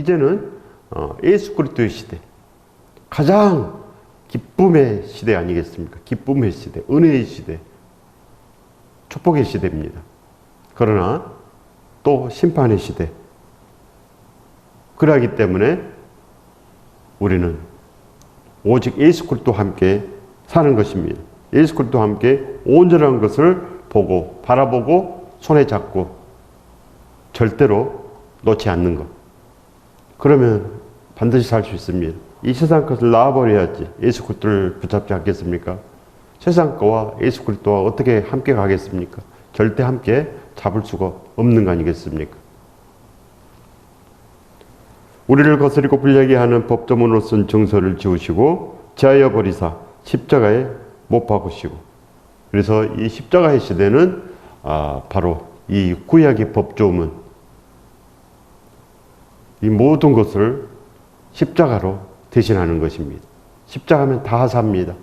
이제는 예수 그리스도의 시대, 가장 기쁨의 시대 아니겠습니까? 기쁨의 시대, 은혜의 시대, 축복의 시대입니다. 그러나 또 심판의 시대. 그러하기 때문에 우리는 오직 예수 그리스도와 함께 사는 것입니다. 예수 그리스도와 함께 온전한 것을 보고 바라보고 손에 잡고 절대로 놓지 않는 것. 그러면 반드시 살 수 있습니다. 이 세상 것을 놔버려야지 예수 그리스도를 붙잡지 않겠습니까? 세상 거와 예수 그리스도와 어떻게 함께 가겠습니까? 절대 함께 잡을 수가 없는 거 아니겠습니까? 우리를 거스리고 불리하게 하는 법조문으로 쓴 정서를 지우시고 제하여 버리사 십자가에 못 박으시고, 그래서 이 십자가의 시대는 바로 이 구약의 법조문, 이 모든 것을 십자가로 대신하는 것입니다. 십자가면 다 삽니다.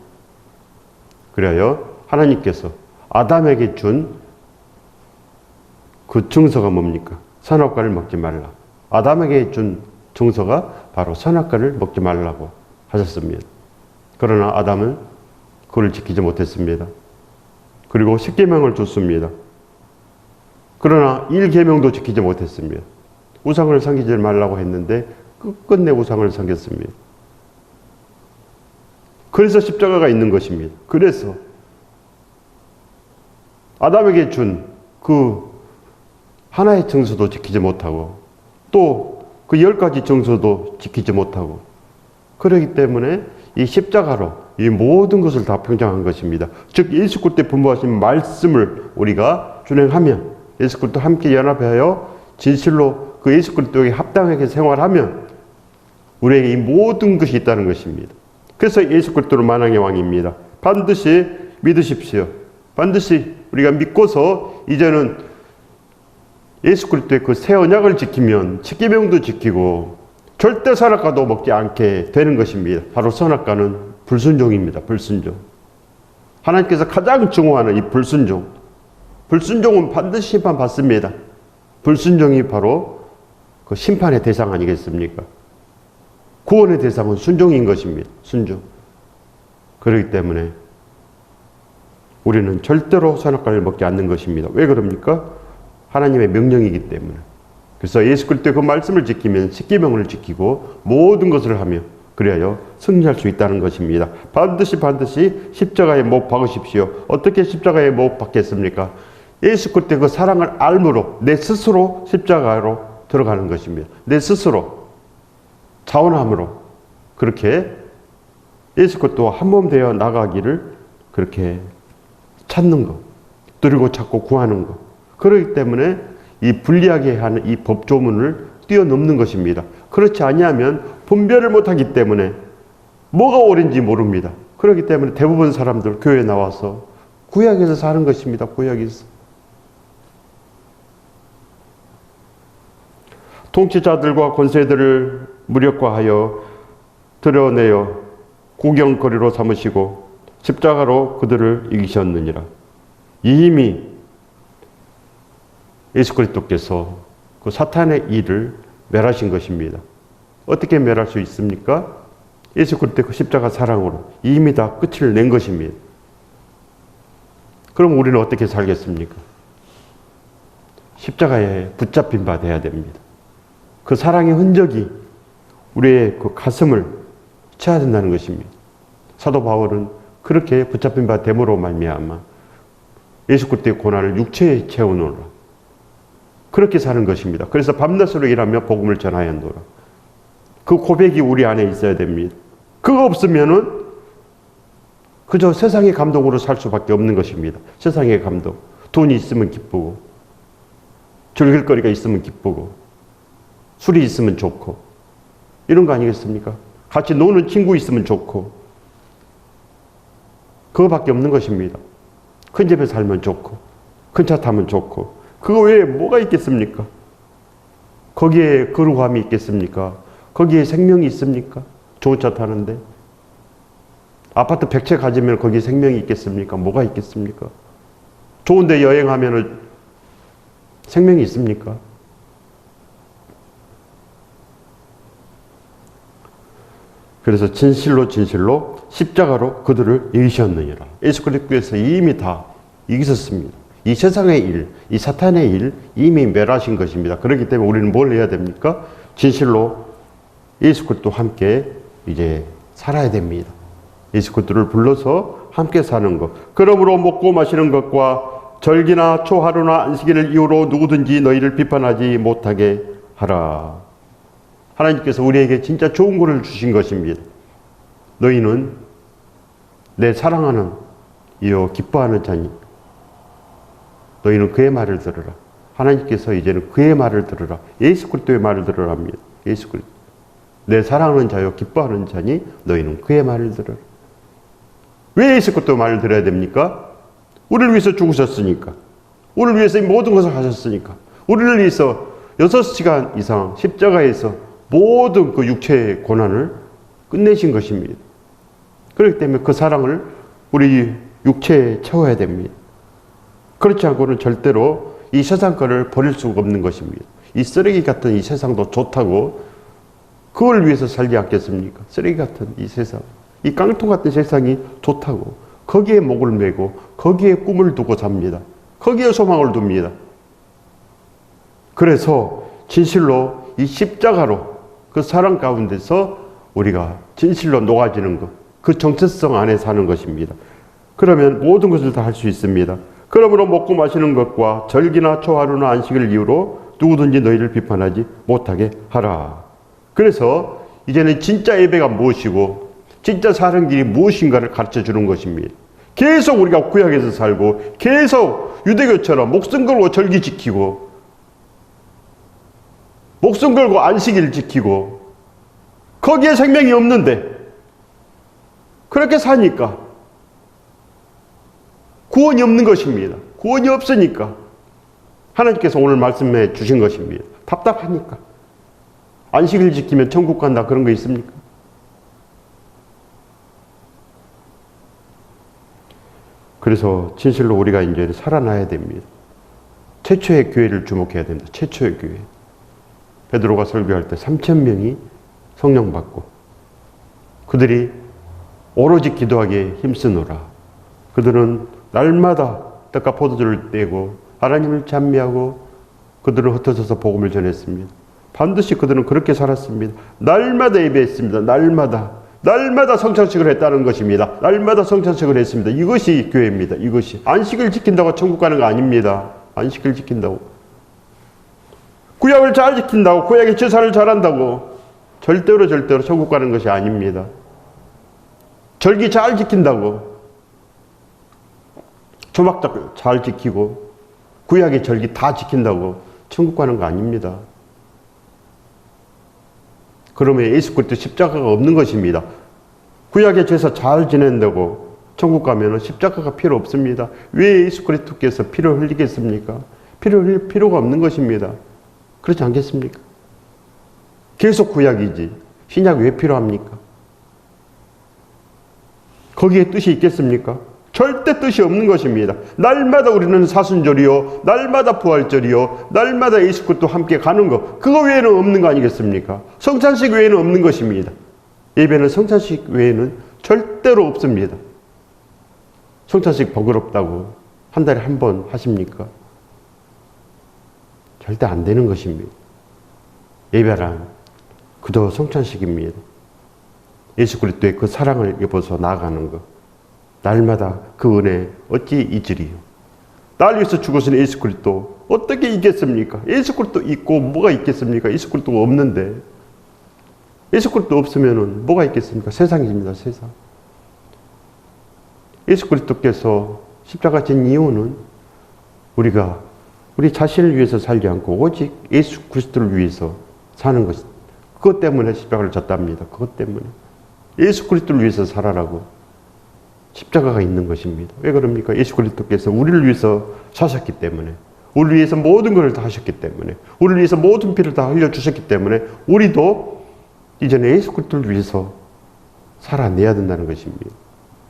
그래요 하나님께서 아담에게 준 그 증서가 뭡니까? 선악과를 먹지 말라. 아담에게 준 증서가 바로 선악과를 먹지 말라고 하셨습니다. 그러나 아담은 그걸 지키지 못했습니다. 그리고 10계명을 줬습니다. 그러나 1계명도 지키지 못했습니다. 우상을 섬기지 말라고 했는데 끝끝내 우상을 섬겼습니다. 그래서 십자가가 있는 것입니다. 그래서 아담에게 준 그 하나의 정서도 지키지 못하고 또 그 10가지 정서도 지키지 못하고, 그렇기 때문에 이 십자가로 이 모든 것을 다 평정한 것입니다. 즉 예수 그리스도의 분부하신 말씀을 우리가 준행하면, 예수 그리스도와 함께 연합하여 진실로 그 예수 그리스도에게 합당하게 생활하면 우리에게 이 모든 것이 있다는 것입니다. 그래서 예수 그리스도는 만왕의 왕입니다. 반드시 믿으십시오. 반드시 우리가 믿고서 이제는 예수 그리스도의 그 새 언약을 지키면 십계명도 지키고 절대 선악과도 먹지 않게 되는 것입니다. 바로 선악과는 불순종입니다. 불순종. 하나님께서 가장 증오하는 이 불순종. 불순종은 반드시 심판받습니다. 불순종이 바로 그 심판의 대상 아니겠습니까? 구원의 대상은 순종인 것입니다. 순종. 그렇기 때문에 우리는 절대로 선악과를 먹지 않는 것입니다. 왜 그럽니까? 하나님의 명령이기 때문에. 그래서 예수 그리스도의 그 말씀을 지키면 십계명을 지키고 모든 것을 하며 그래야 승리할 수 있다는 것입니다. 반드시 십자가에 못 박으십시오. 어떻게 십자가에 못 박겠습니까? 예수 그리스도의 그 사랑을 알므로 내 스스로 십자가로 들어가는 것입니다. 내 스스로 자원함으로 그렇게 예수 그리스도와 한 몸 되어 나가기를 그렇게 찾는 것, 누리고 찾고 구하는 것. 그렇기 때문에 이 불리하게 하는 이 법조문을 뛰어넘는 것입니다. 그렇지 아니하면 분별을 못하기 때문에 뭐가 옳은지 모릅니다. 그렇기 때문에 대부분 사람들 교회에 나와서 구약에서 사는 것입니다. 구약에서. 통치자들과 권세들을 무력화하여 드러내어 구경거리로 삼으시고 십자가로 그들을 이기셨느니라. 이미 예수 그리스도께서 그 사탄의 일을 멸하신 것입니다. 어떻게 멸할 수 있습니까? 예수 그리스도의 그 십자가 사랑으로 이미 다 끝을 낸 것입니다. 그럼 우리는 어떻게 살겠습니까? 십자가에 붙잡힌 바 되어야 됩니다. 그 사랑의 흔적이 우리의 그 가슴을 채워야 된다는 것입니다. 사도 바울은 그렇게 붙잡힌 바 됨으로 말미암아 예수 그리스도의 고난을 육체에 채우노라. 그렇게 사는 것입니다. 그래서 밤낮으로 일하며 복음을 전하여 노라. 그 고백이 우리 안에 있어야 됩니다. 그거 없으면은 그저 세상의 감동으로 살 수밖에 없는 것입니다. 세상의 감동. 돈이 있으면 기쁘고, 즐길 거리가 있으면 기쁘고, 술이 있으면 좋고, 이런 거 아니겠습니까? 같이 노는 친구 있으면 좋고, 그거밖에 없는 것입니다. 큰 집에 살면 좋고, 큰 차 타면 좋고, 그거 외에 뭐가 있겠습니까? 거기에 거룩함이 있겠습니까? 거기에 생명이 있습니까? 좋은 차 타는데. 아파트 100채 가지면 거기에 생명이 있겠습니까? 뭐가 있겠습니까? 좋은 데 여행하면 생명이 있습니까? 그래서 진실로 진실로 십자가로 그들을 이기셨느니라. 예수 그리스도께서 이미 다 이기셨습니다. 이 세상의 일, 이 사탄의 일 이미 멸하신 것입니다. 그렇기 때문에 우리는 뭘 해야 됩니까? 진실로 예수 그리스도와 함께 이제 살아야 됩니다. 예수 그리스도를 불러서 함께 사는 것. 그러므로 먹고 마시는 것과 절기나 초하루나 안식일을 이유로 누구든지 너희를 비판하지 못하게 하라. 하나님께서 우리에게 진짜 좋은 것을 주신 것입니다. 너희는 내 사랑하는 이요 기뻐하는 자니 너희는 그의 말을 들으라. 하나님께서 이제는 그의 말을 들으라. 예수 그리스도의 말을 들으라 합니다. 예수 그리스도. 내 사랑하는 자요 기뻐하는 자니 너희는 그의 말을 들으라. 왜 예수 그리스도의 말을 들어야 됩니까? 우리를 위해서 죽으셨으니까. 우리를 위해서 모든 것을 하셨으니까. 우리를 위해서 6시간 이상 십자가에서 모든 그 육체의 고난을 끝내신 것입니다. 그렇기 때문에 그 사랑을 우리 육체에 채워야 됩니다. 그렇지 않고는 절대로 이 세상 거를 버릴 수가 없는 것입니다. 이 쓰레기 같은 이 세상도 좋다고 그걸 위해서 살지 않겠습니까? 쓰레기 같은 이 세상, 이 깡통 같은 세상이 좋다고 거기에 목을 메고 거기에 꿈을 두고 삽니다. 거기에 소망을 둡니다. 그래서 진실로 이 십자가로 그 사랑 가운데서 우리가 진실로 녹아지는 것, 그 정체성 안에 사는 것입니다. 그러면 모든 것을 다 할 수 있습니다. 그러므로 먹고 마시는 것과 절기나 초하루나 안식을 이유로 누구든지 너희를 비판하지 못하게 하라. 그래서 이제는 진짜 예배가 무엇이고 진짜 사는 길이 무엇인가를 가르쳐 주는 것입니다. 계속 우리가 구약에서 살고 계속 유대교처럼 목숨 걸고 절기 지키고 목숨 걸고 안식일 지키고 거기에 생명이 없는데 그렇게 사니까 구원이 없는 것입니다. 구원이 없으니까 하나님께서 오늘 말씀해 주신 것입니다. 답답하니까. 안식일 지키면 천국 간다 그런 거 있습니까? 그래서 진실로 우리가 이제 살아나야 됩니다. 최초의 교회를 주목해야 됩니다. 최초의 교회. 베드로가 설교할 때 3,000명이 성령 받고 그들이 오로지 기도하기에 힘쓰노라. 그들은 날마다 떡과 포도주를 떼고 하나님을 찬미하고 그들은 흩어져서 복음을 전했습니다. 반드시 그들은 그렇게 살았습니다. 날마다 예배했습니다. 날마다 성찬식을 했다는 것입니다. 날마다 성찬식을 했습니다. 이것이 교회입니다. 이것이. 안식을 지킨다고 천국 가는 거 아닙니다. 안식을 지킨다고. 구약을 잘 지킨다고, 구약의 제사를 잘한다고 절대로 천국 가는 것이 아닙니다. 절기 잘 지킨다고 초막절 잘 지키고 구약의 절기 다 지킨다고 천국 가는 거 아닙니다. 그러면 예수 그리스도 십자가가 없는 것입니다. 구약의 제사 잘 지낸다고 천국 가면 십자가가 필요 없습니다. 왜 예수 그리스도께서 피를 흘리겠습니까? 피를 흘릴 필요가 없는 것입니다. 그렇지 않겠습니까? 계속 구약이지 신약 왜 필요합니까? 거기에 뜻이 있겠습니까? 절대 뜻이 없는 것입니다. 날마다 우리는 사순절이요, 날마다 부활절이요, 날마다 예수 그리스도와 함께 가는 것, 그거 외에는 없는 거 아니겠습니까? 성찬식 외에는 없는 것입니다. 예배는 성찬식 외에는 절대로 없습니다. 성찬식 번거롭다고 한 달에 한 번 하십니까? 절대 안 되는 것입니다. 예배란 그저 성찬식입니다. 예수 그리스도의 그 사랑을 입어서 나아가는 것. 날마다 그 은혜 어찌 잊으리요. 날 위해서 죽으신 예수 그리스도 어떻게 있겠습니까? 예수 그리스도 있고 뭐가 있겠습니까? 예수 그리스도가 없는데. 예수 그리스도 없으면 뭐가 있겠습니까? 세상입니다. 세상. 예수 그리스도께서 십자가 진 이유는 우리가 우리 자신을 위해서 살지 않고 오직 예수 그리스도를 위해서 사는 것. 그것 때문에 십자가를 졌답니다. 그것 때문에. 예수 그리스도를 위해서 살아라고 십자가가 있는 것입니다. 왜 그럽니까? 예수 그리스도께서 우리를 위해서 사셨기 때문에, 우리를 위해서 모든 것을 다 하셨기 때문에, 우리를 위해서 모든 피를 다 흘려주셨기 때문에 우리도 이제는 예수 그리스도를 위해서 살아내야 된다는 것입니다.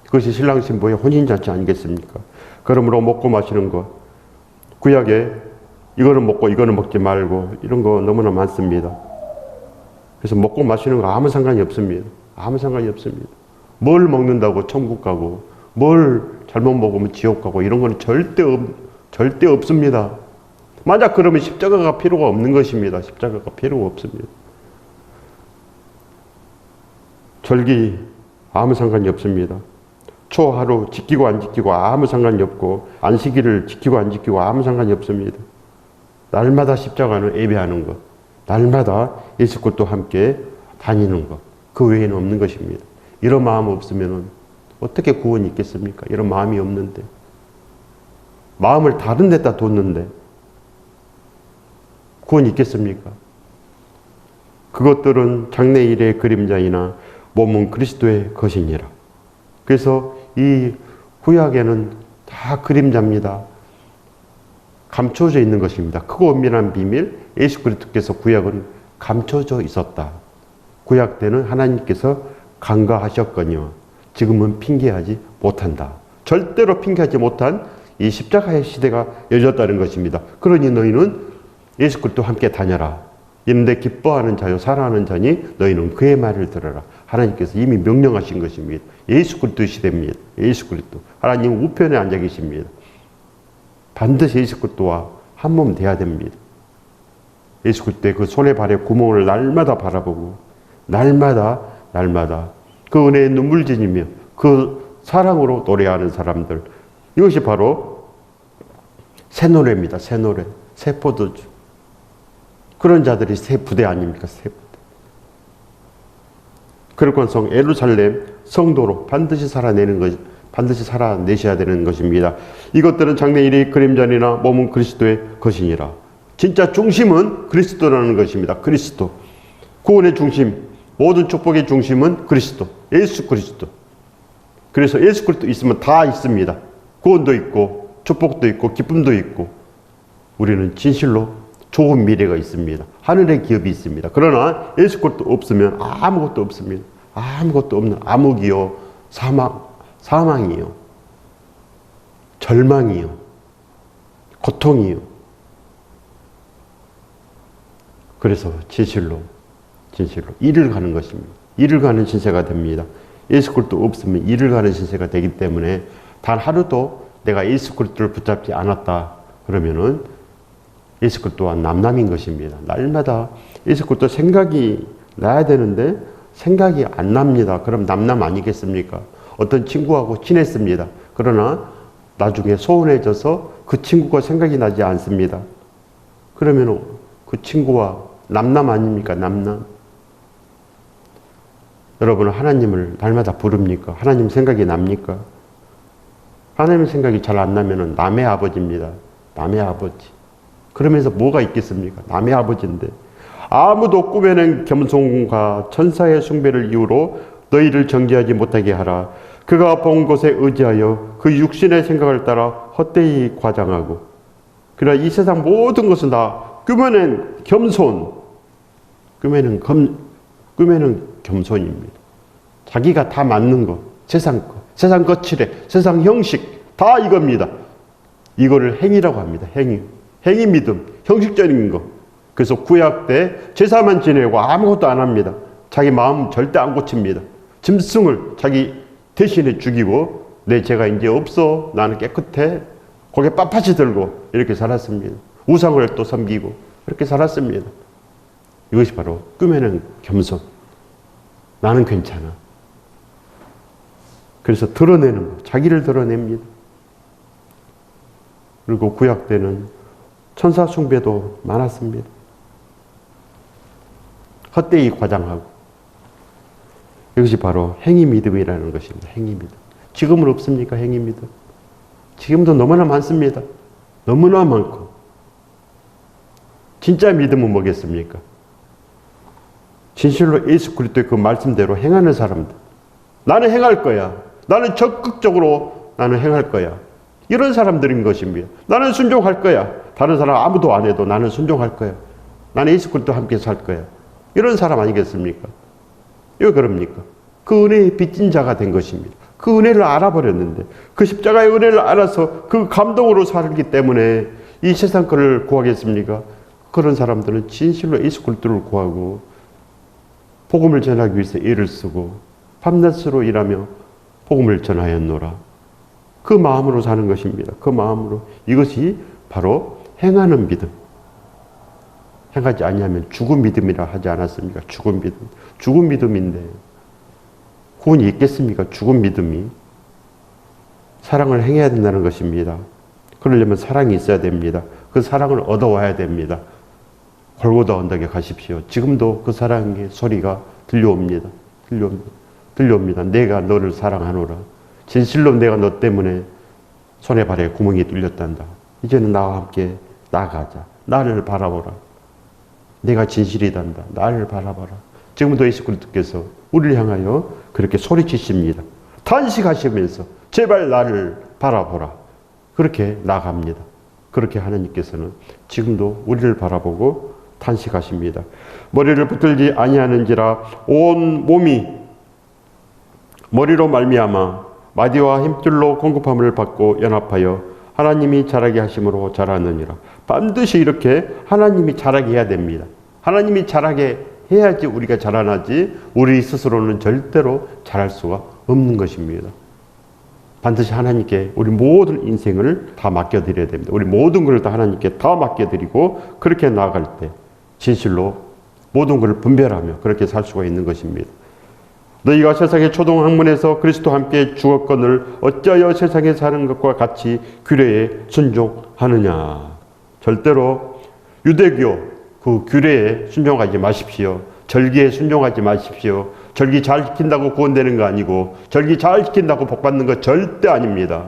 그것이 신랑 신부의 혼인잔치 아니겠습니까? 그러므로 먹고 마시는 것, 구약에 이거는 먹고 이거는 먹지 말고 이런 거 너무나 많습니다. 그래서 먹고 마시는 거 아무 상관이 없습니다. 아무 상관이 없습니다. 뭘 먹는다고 천국 가고 뭘 잘못 먹으면 지옥 가고 이런 건 절대 없습니다. 만약 그러면 십자가가 필요가 없는 것입니다. 십자가가 필요가 없습니다. 절기 아무 상관이 없습니다. 초 하루 지키고 안 지키고 아무 상관이 없고 안식일을 지키고 안 지키고 아무 상관이 없습니다. 날마다 십자가는 예배하는 것, 날마다 예수 그리스도와 함께 다니는 것, 그 외에는 없는 것입니다. 이런 마음 없으면 어떻게 구원이 있겠습니까? 이런 마음이 없는데, 마음을 다른 데다 뒀는데 구원이 있겠습니까? 그것들은 장래일의 그림자이나 몸은 그리스도의 것이니라. 그래서 이 구약에는 다 그림자입니다. 감춰져 있는 것입니다. 크고 은밀한 비밀, 예수 그리스도께서 구약은 감춰져 있었다. 구약 때는 하나님께서 간과하셨거니와 지금은 핑계하지 못한다. 절대로 핑계하지 못한 이 십자가의 시대가 열렸다는 것입니다. 그러니 너희는 예수 그리스도와 함께 다녀라. 이런데 기뻐하는 자요 사랑하는 자니 너희는 그의 말을 들어라. 하나님께서 이미 명령하신 것입니다. 예수 그리스도 시대입니다. 예수 그리스도. 하나님 우편에 앉아 계십니다. 반드시 예수 그리스도와 한 몸 돼야 됩니다. 예수 그리스도의 그 손에 발에 구멍을 날마다 바라보고 날마다 그 은혜에 눈물 지니며 그 사랑으로 노래하는 사람들, 이것이 바로 새 노래입니다. 새 노래, 새 포도주. 그런 자들이 새 부대 아닙니까? 새 부대. 그리고 예루살렘 성도로 반드시 살아내셔야 되는 것입니다. 이것들은 장래일의 그림자니나 몸은 그리스도의 것이니라. 진짜 중심은 그리스도라는 것입니다. 그리스도. 구원의 중심, 모든 축복의 중심은 그리스도, 예수 그리스도. 그래서 예수 그리스도 있으면 다 있습니다. 구원도 있고 축복도 있고 기쁨도 있고 우리는 진실로 좋은 미래가 있습니다. 하늘의 기업이 있습니다. 그러나 예수 그리스도 없으면 아무것도 없습니다. 아무것도 없는 암흑이요, 사망이요, 절망이요, 고통이요. 그래서 진실로 이를 가는 것입니다. 이를 가는 신세가 됩니다. 예수 그리스도 없으면 이를 가는 신세가 되기 때문에 단 하루도 내가 예수 그리스도를 붙잡지 않았다 그러면은 예수 그리스도와 남남인 것입니다. 날마다 예수 그리스도 생각이 나야 되는데 생각이 안 납니다. 그럼 남남 아니겠습니까? 어떤 친구하고 친했습니다. 그러나 나중에 소원해져서 그 친구가 생각이 나지 않습니다. 그러면 그 친구와 남남 아닙니까? 남남. 여러분은 하나님을 날마다 부릅니까? 하나님 생각이 납니까? 하나님 생각이 잘 안 나면 남의 아버지입니다. 남의 아버지. 그러면서 뭐가 있겠습니까? 남의 아버지인데. 아무도 꾸며낸 겸손과 천사의 숭배를 이유로 너희를 정죄하지 못하게 하라. 그가 본 것에 의지하여 그 육신의 생각을 따라 헛되이 과장하고. 그러나 이 세상 모든 것은 다 꾸며낸 겸손, 꾸며낸 겸손입니다. 자기가 다 맞는 것, 세상 거칠에, 세상 형식 다 이겁니다. 이거를 행위라고 합니다. 행위 믿음, 형식적인 것. 그래서 구약 때 제사만 지내고 아무것도 안 합니다. 자기 마음 절대 안 고칩니다. 짐승을 자기 대신에 죽이고 내 죄가 이제 없어, 나는 깨끗해, 고개 빳빳이 들고 이렇게 살았습니다. 우상을 또 섬기고 그렇게 살았습니다. 이것이 바로 꾸며낸 겸손. 나는 괜찮아. 그래서 드러내는 거, 자기를 드러냅니다. 그리고 구약 때는 천사 숭배도 많았습니다. 헛되이 과장하고. 이것이 바로 행위 믿음이라는 것입니다. 행위 믿음. 지금은 없습니까? 행위 믿음. 지금도 너무나 많습니다. 너무나 많고. 진짜 믿음은 뭐겠습니까? 진실로 예수 그리스도의 그 말씀대로 행하는 사람들. 나는 행할 거야. 나는 적극적으로 나는 행할 거야. 이런 사람들인 것입니다. 나는 순종할 거야. 다른 사람 아무도 안 해도 나는 순종할 거야. 나는 예수 그리스도와 함께 살 거야. 이런 사람 아니겠습니까? 왜 그럽니까? 그 은혜의 빚진 자가 된 것입니다. 그 은혜를 알아버렸는데 그 십자가의 은혜를 알아서 그 감동으로 살기 때문에 이 세상 것을 구하겠습니까? 그런 사람들은 진실로 예수 그리스도를 구하고 복음을 전하기 위해서 애를 쓰고 밤낮으로 일하며 복음을 전하였노라. 그 마음으로 사는 것입니다. 그 마음으로. 이것이 바로 행하는 믿음. 행하지 아니하면 죽은 믿음이라 하지 않았습니까? 죽은 믿음. 죽은 믿음인데 구원이 있겠습니까? 죽은 믿음이. 사랑을 행해야 된다는 것입니다. 그러려면 사랑이 있어야 됩니다. 그 사랑을 얻어와야 됩니다. 골고다 언덕에 가십시오. 지금도 그 사랑의 소리가 들려옵니다. 들려옵니다. 내가 너를 사랑하노라. 진실로 내가 너 때문에 손에 발에 구멍이 뚫렸단다. 이제는 나와 함께 나가자. 나를 바라보라. 내가 진실이단다. 나를 바라봐라. 지금도 예수 그리스도께서 우리를 향하여 그렇게 소리치십니다. 탄식하시면서 제발 나를 바라보라. 그렇게 나갑니다. 그렇게 하나님께서는 지금도 우리를 바라보고 탄식하십니다. 머리를 붙들지 아니하는지라 온 몸이 머리로 말미암아 마디와 힘줄로 공급함을 받고 연합하여 하나님이 자라게 하심으로 자라느니라. 반드시 이렇게 하나님이 자라게 해야 됩니다. 하나님이 자라게 해야지 우리가 자라나지 우리 스스로는 절대로 자랄 수가 없는 것입니다. 반드시 하나님께 우리 모든 인생을 다 맡겨드려야 됩니다. 우리 모든 것을 다 하나님께 다 맡겨드리고 그렇게 나아갈 때 진실로 모든 것을 분별하며 그렇게 살 수가 있는 것입니다. 너희가 세상의 초동학문에서 그리스도와 함께 죽었거늘 어찌하여 세상에 사는 것과 같이 규례에 순종하느냐. 절대로 유대교 그 규례에 순종하지 마십시오. 절기에 순종하지 마십시오. 절기 잘 지킨다고 구원되는 거 아니고 절기 잘 지킨다고 복 받는 거 절대 아닙니다.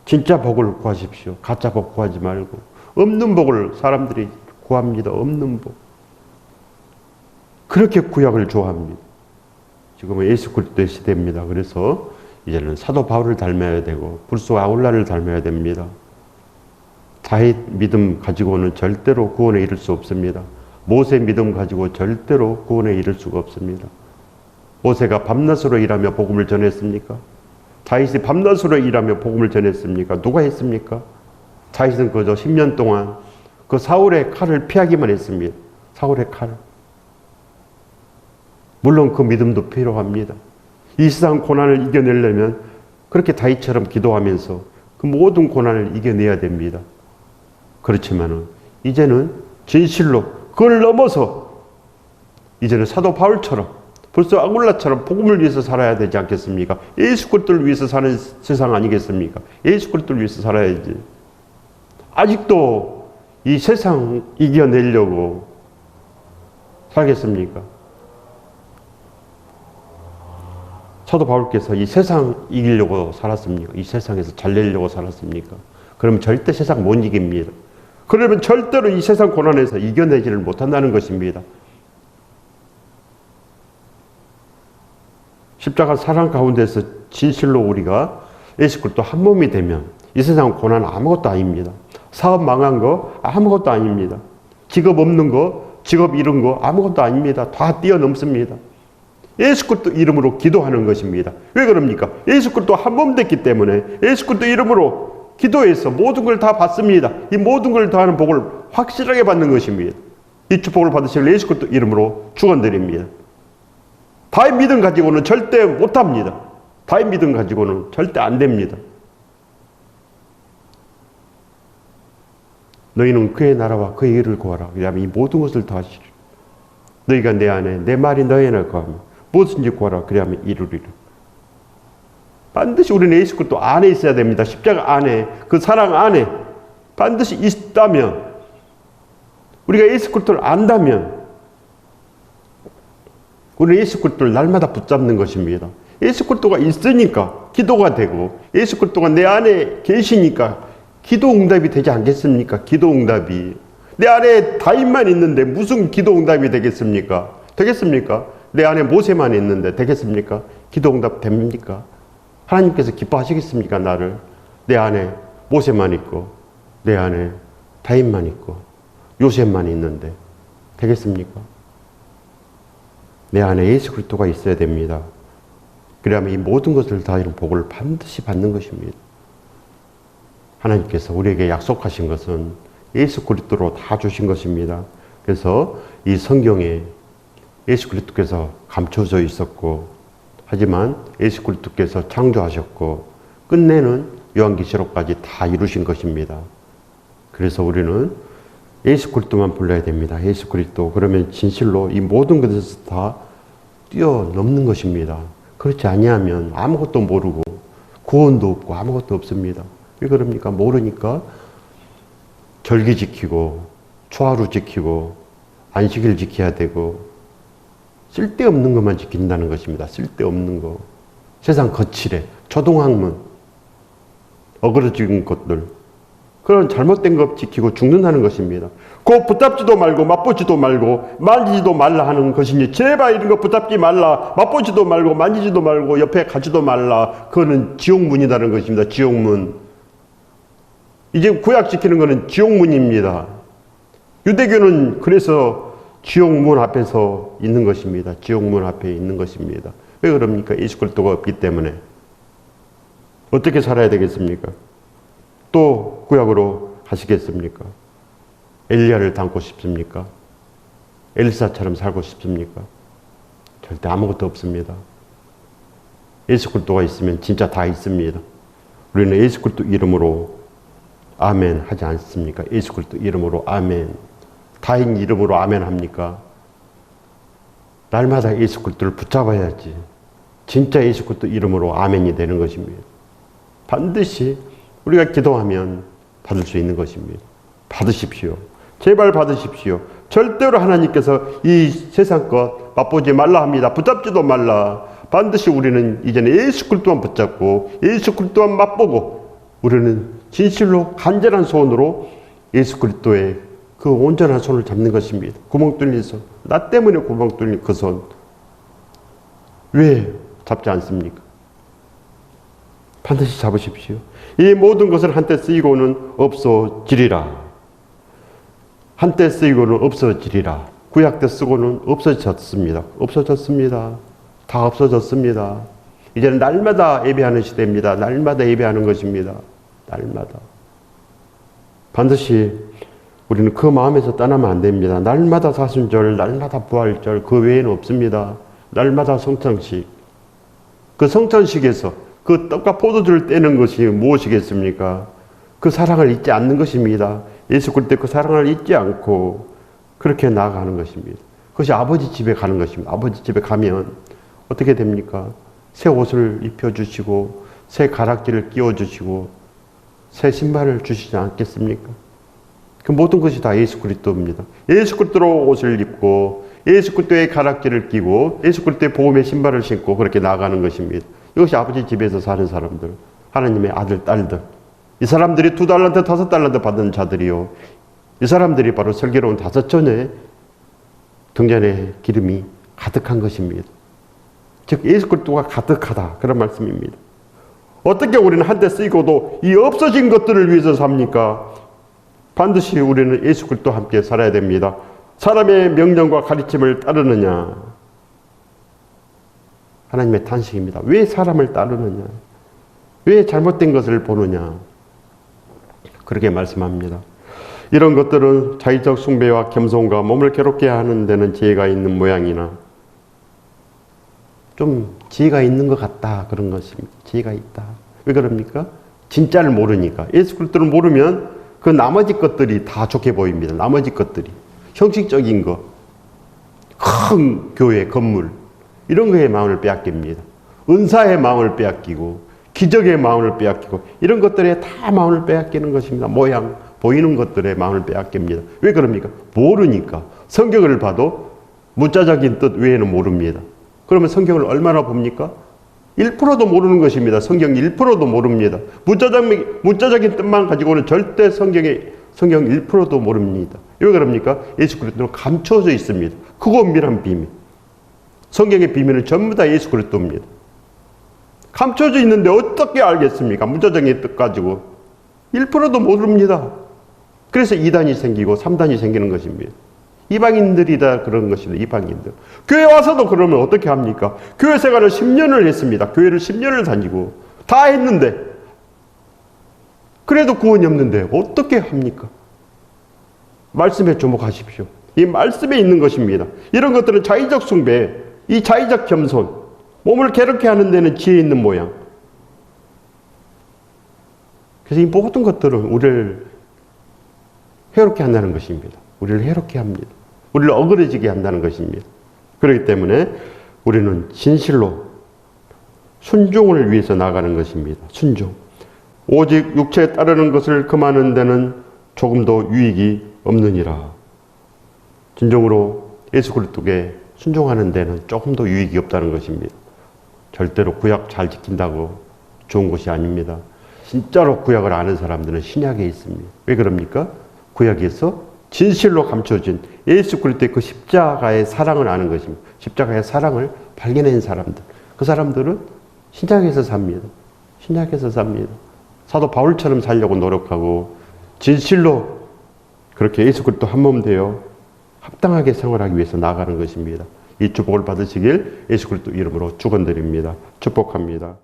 진짜 복을 구하십시오. 가짜 복 구하지 말고. 없는 복을 사람들이 구합니다. 없는 복. 그렇게 구약을 좋아합니다. 지금은 예수 그리스도의 시대입니다. 그래서 이제는 사도 바울을 닮아야 되고 불소 아울라를 닮아야 됩니다. 다윗 믿음 가지고는 절대로 구원에 이를 수 없습니다. 모세 믿음 가지고 절대로 구원에 이를 수가 없습니다. 모세가 밤낮으로 일하며 복음을 전했습니까? 다윗이 밤낮으로 일하며 복음을 전했습니까? 누가 했습니까? 다윗은 그저 10년 동안 그 사울의 칼을 피하기만 했습니다. 사울의 칼. 물론 그 믿음도 필요합니다. 이 세상 고난을 이겨내려면 그렇게 다윗처럼 기도하면서 그 모든 고난을 이겨내야 됩니다. 그렇지만은 이제는 진실로 그걸 넘어서 이제는 사도 바울처럼 벌써 아굴라처럼 복음을 위해서 살아야 되지 않겠습니까? 예수 그리스도를 위해서 사는 세상 아니겠습니까? 예수 그리스도를 위해서 살아야지. 아직도 이 세상 이겨내려고 살겠습니까? 사도 바울께서 이 세상 이기려고 살았습니까? 이 세상에서 잘 내려고 살았습니까? 그러면 절대 세상 못 이깁니다. 그러면 절대로 이 세상 고난에서 이겨내지를 못한다는 것입니다. 십자가 사랑 가운데서 진실로 우리가 예수 그리스도 한 몸이 되면 이 세상 고난 아무것도 아닙니다. 사업 망한 거 아무것도 아닙니다. 직업 없는 거, 직업 잃은 거 아무것도 아닙니다. 다 뛰어넘습니다. 예수 그리스도 이름으로 기도하는 것입니다. 왜 그럽니까? 예수 그리스도 한 몸 됐기 때문에 예수 그리스도 이름으로 기도해서 모든 걸 다 받습니다. 이 모든 걸 다하는 복을 확실하게 받는 것입니다. 이 축복을 받으실 예수 그리스도 이름으로 축원드립니다. 다윗 믿음 가지고는 절대 못합니다. 다윗 믿음 가지고는 절대 안 됩니다. 너희는 그의 나라와 그의 일을 구하라. 그러면 이 모든 것을 다 하시리라. 너희가 내 안에 내 말이 너희 안에 구하면 무엇인지 구하라. 그리하면 이루리라. 반드시 우리는 예수 그리스도 안에 있어야 됩니다. 십자가 안에, 그 사랑 안에 반드시 있다면, 우리가 예수 그리스도를 안다면 우리는 예수 그리스도를 날마다 붙잡는 것입니다. 예수 그리스도가 있으니까 기도가 되고 예수 그리스도가 내 안에 계시니까 기도 응답이 되지 않겠습니까? 기도 응답이. 내 안에 다윗만 있는데 무슨 기도 응답이 되겠습니까? 되겠습니까? 내 안에 모세만 있는데 되겠습니까? 기도 응답 됩니까? 하나님께서 기뻐하시겠습니까? 나를. 내 안에 모세만 있고 내 안에 다윗만 있고 요셉만 있는데 되겠습니까? 내 안에 예수 그리스도가 있어야 됩니다. 그래야만 이 모든 것을 다 이룬 복을 반드시 받는 것입니다. 하나님께서 우리에게 약속하신 것은 예수 그리스도로 다 주신 것입니다. 그래서 이 성경에 예수 그리스도께서 감춰져 있었고, 하지만 예수 그리스도께서 창조하셨고 끝내는 요한계시록까지 다 이루신 것입니다. 그래서 우리는 예수 그리스도만 불러야 됩니다. 예수 그리스도. 그러면 진실로 이 모든 것에서 다 뛰어넘는 것입니다. 그렇지 아니하면 아무것도 모르고 구원도 없고 아무것도 없습니다. 왜 그럽니까? 모르니까 절기 지키고 초하루 지키고 안식일 지켜야 되고 쓸데없는 것만 지킨다는 것입니다. 쓸데없는 거. 세상 거칠해. 초등학문. 어그러진 것들. 그런 잘못된 것 지키고 죽는다는 것입니다. 그 붙잡지도 말고 맛보지도 말고 만지지도 말라 하는 것이니 제발 이런 거 붙잡지 말라. 맛보지도 말고 만지지도 말고 옆에 가지도 말라. 그거는 지옥문이라는 것입니다. 지옥문. 이제 구약 지키는 것은 지옥문입니다. 유대교는 그래서 지옥문 앞에서 있는 것입니다. 지옥문 앞에 있는 것입니다. 왜 그럽니까? 예수 그리스도가 없기 때문에. 어떻게 살아야 되겠습니까? 또 구약으로 가시겠습니까? 엘리야를 닮고 싶습니까? 엘리사처럼 살고 싶습니까? 절대 아무것도 없습니다. 예수 그리스도가 있으면 진짜 다 있습니다. 우리는 예수 그리스도 이름으로 아멘 하지 않습니까? 예수 그리스도 이름으로 아멘. 다인 이름으로 아멘 합니까? 날마다 예수 그리스도를 붙잡아야지 진짜 예수 그리스도 이름으로 아멘이 되는 것입니다. 반드시 우리가 기도하면 받을 수 있는 것입니다. 받으십시오. 제발 받으십시오. 절대로 하나님께서 이 세상 것 맛보지 말라 합니다. 붙잡지도 말라. 반드시 우리는 이제는 예수 그리스도만 붙잡고 예수 그리스도만 맛보고 우리는 진실로 간절한 소원으로 예수 그리스도의 그 온전한 손을 잡는 것입니다. 구멍 뚫린 손. 나 때문에 구멍 뚫린 그 손. 왜 잡지 않습니까? 반드시 잡으십시오. 이 모든 것을 한때 쓰이고는 없어지리라. 한때 쓰이고는 없어지리라. 구약 때 쓰고는 없어졌습니다. 없어졌습니다. 다 없어졌습니다. 이제는 날마다 예배하는 시대입니다. 날마다 예배하는 것입니다. 날마다. 반드시 우리는 그 마음에서 떠나면 안 됩니다. 날마다 사순절, 날마다 부활절, 그 외에는 없습니다. 날마다 성찬식. 그 성찬식에서 그 떡과 포도주를 떼는 것이 무엇이겠습니까? 그 사랑을 잊지 않는 것입니다. 예수 그리스도의 그 사랑을 잊지 않고 그렇게 나아가는 것입니다. 그것이 아버지 집에 가는 것입니다. 아버지 집에 가면 어떻게 됩니까? 새 옷을 입혀주시고 새 가락지를 끼워주시고 새 신발을 주시지 않겠습니까? 그 모든 것이 다 예수 그리스도입니다. 예수 그리스도로 옷을 입고 예수 그리스도의 가락지를 끼고 예수 그리스도의 복음의 신발을 신고 그렇게 나아가는 것입니다. 이것이 아버지 집에서 사는 사람들, 하나님의 아들, 딸들. 이 사람들이 2달란트, 5달란트 받은 자들이요. 이 사람들이 바로 슬기로운 5전의 등잔에 기름이 가득한 것입니다. 즉 예수 그리스도가 가득하다 그런 말씀입니다. 어떻게 우리는 한때 쓰이고도 이 없어진 것들을 위해서 삽니까? 반드시 우리는 예수 그리스도와 함께 살아야 됩니다. 사람의 명령과 가르침을 따르느냐? 하나님의 탄식입니다. 왜 사람을 따르느냐? 왜 잘못된 것을 보느냐? 그렇게 말씀합니다. 이런 것들은 자의적 숭배와 겸손과 몸을 괴롭게 하는 데는 지혜가 있는 모양이나 좀 지혜가 있는 것 같다 그런 것입니다. 지혜가 있다. 왜 그럽니까? 진짜를 모르니까. 예수 그리스도를 모르면 그 나머지 것들이 다 좋게 보입니다. 나머지 것들이. 형식적인 것, 큰 교회, 건물 이런 거에 마음을 빼앗깁니다. 은사의 마음을 빼앗기고 기적의 마음을 빼앗기고 이런 것들에 다 마음을 빼앗기는 것입니다. 모양, 보이는 것들에 마음을 빼앗깁니다. 왜 그럽니까? 모르니까. 성경을 봐도 문자적인 뜻 외에는 모릅니다. 그러면 성경을 얼마나 봅니까? 1%도 모르는 것입니다. 성경 1%도 모릅니다. 문자적인 뜻만 가지고는 절대 성경 1%도 모릅니다. 왜 그럽니까? 예수 그리스도는 감춰져 있습니다. 크고 은밀한 비밀. 성경의 비밀은 전부 다 예수 그리스도입니다. 감춰져 있는데 어떻게 알겠습니까? 문자적인 뜻 가지고 1%도 모릅니다. 그래서 2단이 생기고 3단이 생기는 것입니다. 이방인들이다 그런 것입니다. 이방인들. 교회 와서도 그러면 어떻게 합니까? 교회 생활을 10년을 했습니다. 교회를 10년을 다니고 다 했는데 그래도 구원이 없는데 어떻게 합니까? 말씀에 주목하십시오. 이 말씀에 있는 것입니다. 이런 것들은 자의적 숭배, 이 자의적 겸손, 몸을 괴롭게 하는 데는 지혜 있는 모양. 그래서 이 모든 것들은 우리를 해롭게 한다는 것입니다. 우리를 해롭게 합니다. 우리를 어그러지게 한다는 것입니다. 그렇기 때문에 우리는 진실로 순종을 위해서 나가는 것입니다. 순종. 오직 육체에 따르는 것을 금하는 데는 조금도 유익이 없느니라. 진정으로 예수 그리스도께 순종하는 데는 조금도 유익이 없다는 것입니다. 절대로 구약 잘 지킨다고 좋은 것이 아닙니다. 진짜로 구약을 아는 사람들은 신약에 있습니다. 왜 그럽니까? 구약에서 진실로 감춰진 예수 그리스도의 그 십자가의 사랑을 아는 것입니다. 십자가의 사랑을 발견한 사람들. 그 사람들은 신약에서 삽니다. 신약에서 삽니다. 사도 바울처럼 살려고 노력하고 진실로 그렇게 예수 그리스도 한 몸 되어 합당하게 생활하기 위해서 나아가는 것입니다. 이 축복을 받으시길 예수 그리스도 이름으로 축원드립니다. 축복합니다.